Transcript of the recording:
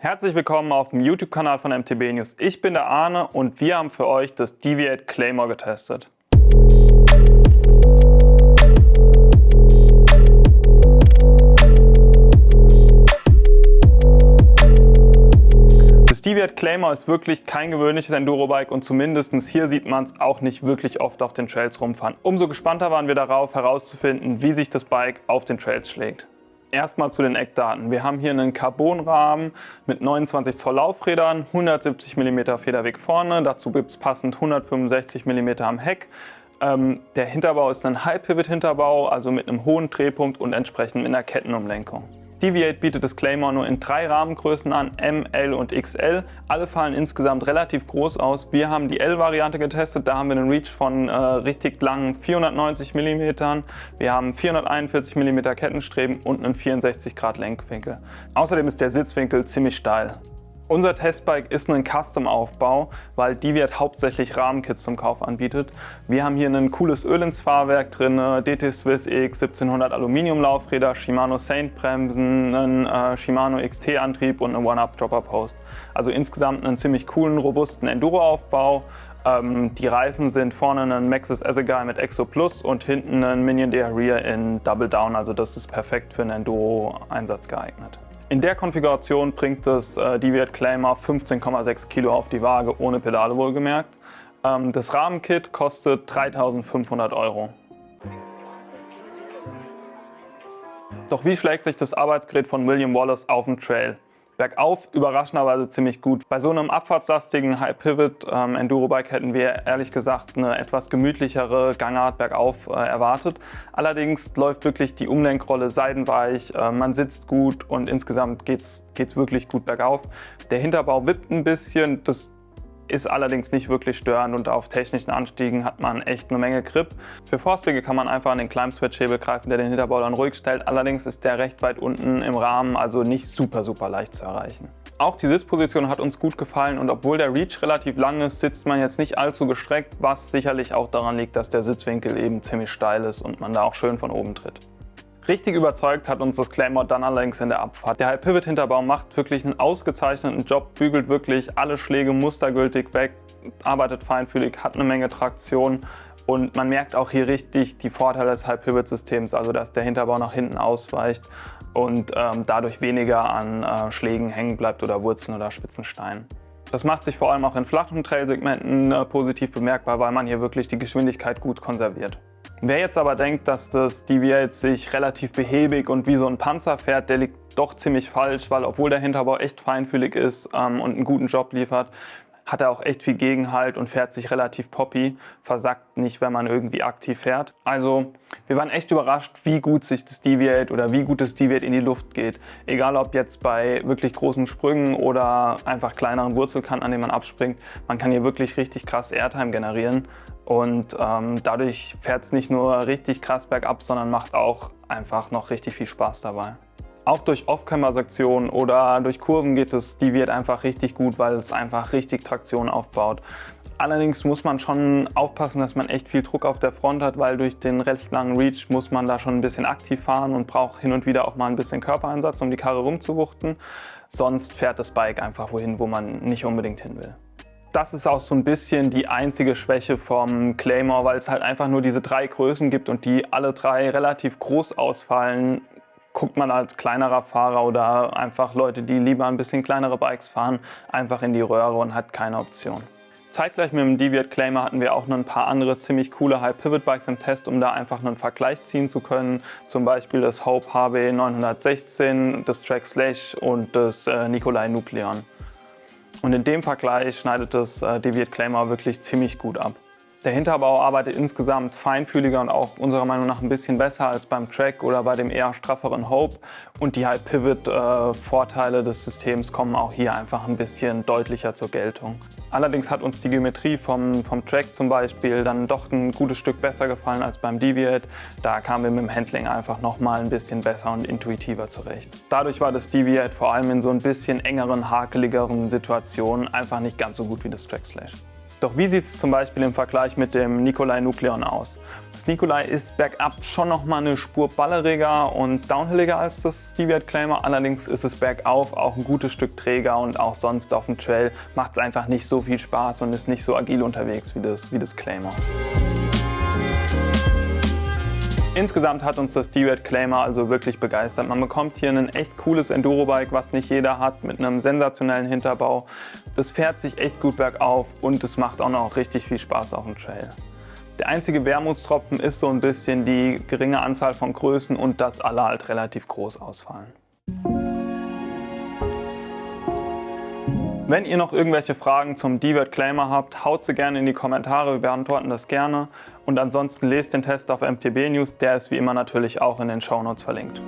Herzlich willkommen auf dem YouTube-Kanal von MTB News. Ich bin der Arne und wir haben für euch das Deviate Claymore getestet. Das Deviate Claymore ist wirklich kein gewöhnliches Enduro-Bike und zumindest hier sieht man es auch nicht wirklich oft auf den Trails rumfahren. Umso gespannter waren wir darauf herauszufinden, wie sich das Bike auf den Trails schlägt. Erstmal zu den Eckdaten. Wir haben hier einen Carbonrahmen mit 29 Zoll Laufrädern, 170 mm Federweg vorne, dazu gibt es passend 165 mm am Heck. Der Hinterbau ist ein High-Pivot-Hinterbau, also mit einem hohen Drehpunkt und entsprechend mit einer Kettenumlenkung. Deviate bietet das Claymore nur in 3 Rahmengrößen an, M, L und XL. Alle fallen insgesamt relativ groß aus. Wir haben die L-Variante getestet, da haben wir einen Reach von richtig langen 490 mm. Wir haben 441 mm Kettenstreben und einen 64 Grad Lenkwinkel. Außerdem ist der Sitzwinkel ziemlich steil. Unser Testbike ist ein Custom-Aufbau, weil Deviate hauptsächlich Rahmenkits zum Kauf anbietet. Wir haben hier ein cooles Öl ins Fahrwerk drin, DT Swiss EX 1700 Aluminiumlaufräder, Shimano Saint Bremsen, einen Shimano XT Antrieb und eine One-Up Dropper Post. Also insgesamt einen ziemlich coolen, robusten Enduro-Aufbau. Die Reifen sind vorne ein Maxxis Assegai mit Exo Plus und hinten ein Minion DR Rear in Double Down, also das ist perfekt für einen Enduro-Einsatz geeignet. In der Konfiguration bringt das Deviate Claymore 15,6 Kilo auf die Waage, ohne Pedale wohlgemerkt. Das Rahmenkit kostet 3.500 €. Doch wie schlägt sich das Arbeitsgerät von William Wallace auf dem Trail? Bergauf überraschenderweise ziemlich gut. Bei so einem abfahrtslastigen High-Pivot-Enduro-Bike hätten wir ehrlich gesagt eine etwas gemütlichere Gangart bergauf erwartet. Allerdings läuft wirklich die Umlenkrolle seidenweich, man sitzt gut und insgesamt geht's wirklich gut bergauf. Der Hinterbau wippt ein bisschen, das ist allerdings nicht wirklich störend und auf technischen Anstiegen hat man echt eine Menge Grip. Für Forstwege kann man einfach an den Climb-Switch-Hebel greifen, der den Hinterbau dann ruhig stellt. Allerdings ist der recht weit unten im Rahmen, also nicht super leicht zu erreichen. Auch die Sitzposition hat uns gut gefallen und obwohl der Reach relativ lang ist, sitzt man jetzt nicht allzu gestreckt, was sicherlich auch daran liegt, dass der Sitzwinkel eben ziemlich steil ist und man da auch schön von oben tritt. Richtig überzeugt hat uns das Claymore dann allerdings in der Abfahrt. Der High-Pivot-Hinterbau macht wirklich einen ausgezeichneten Job, bügelt wirklich alle Schläge mustergültig weg, arbeitet feinfühlig, hat eine Menge Traktion und man merkt auch hier richtig die Vorteile des High-Pivot-Systems, also dass der Hinterbau nach hinten ausweicht und dadurch weniger an Schlägen hängen bleibt oder Wurzeln oder spitzen Steinen. Das macht sich vor allem auch in flachen Trailsegmenten positiv bemerkbar, weil man hier wirklich die Geschwindigkeit gut konserviert. Wer jetzt aber denkt, dass das Deviate sich relativ behäbig und wie so ein Panzer fährt, der liegt doch ziemlich falsch, weil obwohl der Hinterbau echt feinfühlig ist und einen guten Job liefert, hat er auch echt viel Gegenhalt und fährt sich relativ poppy, versackt nicht, wenn man irgendwie aktiv fährt. Also wir waren echt überrascht, wie gut sich das Deviate oder wie gut das Deviate in die Luft geht. Egal ob jetzt bei wirklich großen Sprüngen oder einfach kleineren Wurzelkanten, an denen man abspringt, man kann hier wirklich richtig krass Airtime generieren. Und dadurch fährt es nicht nur richtig krass bergab, sondern macht auch einfach noch richtig viel Spaß dabei. Auch durch Off-Camber-Sektionen oder durch Kurven geht das Deviate einfach richtig gut, weil es einfach richtig Traktion aufbaut. Allerdings muss man schon aufpassen, dass man echt viel Druck auf der Front hat, weil durch den recht langen Reach muss man da schon ein bisschen aktiv fahren und braucht hin und wieder auch mal ein bisschen Körpereinsatz, um die Karre rumzuwuchten. Sonst fährt das Bike einfach wohin, wo man nicht unbedingt hin will. Das ist auch so ein bisschen die einzige Schwäche vom Claymore, weil es halt einfach nur diese 3 Größen gibt und die alle 3 relativ groß ausfallen. Guckt man als kleinerer Fahrer oder einfach Leute, die lieber ein bisschen kleinere Bikes fahren, einfach in die Röhre und hat keine Option. Zeitgleich mit dem Deviate Claymore hatten wir auch noch ein paar andere ziemlich coole High-Pivot-Bikes im Test, um da einfach einen Vergleich ziehen zu können. Zum Beispiel das Hope HB 916, das Trek Slash und das Nicolai Nucleon. Und in dem Vergleich schneidet das Deviate Claymore wirklich ziemlich gut ab. Der Hinterbau arbeitet insgesamt feinfühliger und auch unserer Meinung nach ein bisschen besser als beim Trek oder bei dem eher strafferen Hope. Und die High-Pivot-Vorteile des Systems kommen auch hier einfach ein bisschen deutlicher zur Geltung. Allerdings hat uns die Geometrie vom Trek zum Beispiel dann doch ein gutes Stück besser gefallen als beim Deviate. Da kamen wir mit dem Handling einfach nochmal ein bisschen besser und intuitiver zurecht. Dadurch war das Deviate vor allem in so ein bisschen engeren, hakeligeren Situationen einfach nicht ganz so gut wie das Trek Slash. Doch wie sieht es zum Beispiel im Vergleich mit dem Nicolai Nucleon aus? Das Nicolai ist bergab schon nochmal eine Spur balleriger und downhilliger als das Steviat Claimer, allerdings ist es bergauf auch ein gutes Stück träger und auch sonst auf dem Trail macht es einfach nicht so viel Spaß und ist nicht so agil unterwegs wie das Claimer. Insgesamt hat uns das Steviat Claimer also wirklich begeistert. Man bekommt hier ein echt cooles Enduro-Bike, was nicht jeder hat, mit einem sensationellen Hinterbau. Das fährt sich echt gut bergauf und es macht auch noch richtig viel Spaß auf dem Trail. Der einzige Wermutstropfen ist so ein bisschen die geringe Anzahl von Größen und dass alle halt relativ groß ausfallen. Wenn ihr noch irgendwelche Fragen zum Steviat Claimer habt, haut sie gerne in die Kommentare, wir beantworten das gerne. Und ansonsten lest den Test auf MTB News, der ist wie immer natürlich auch in den Shownotes verlinkt.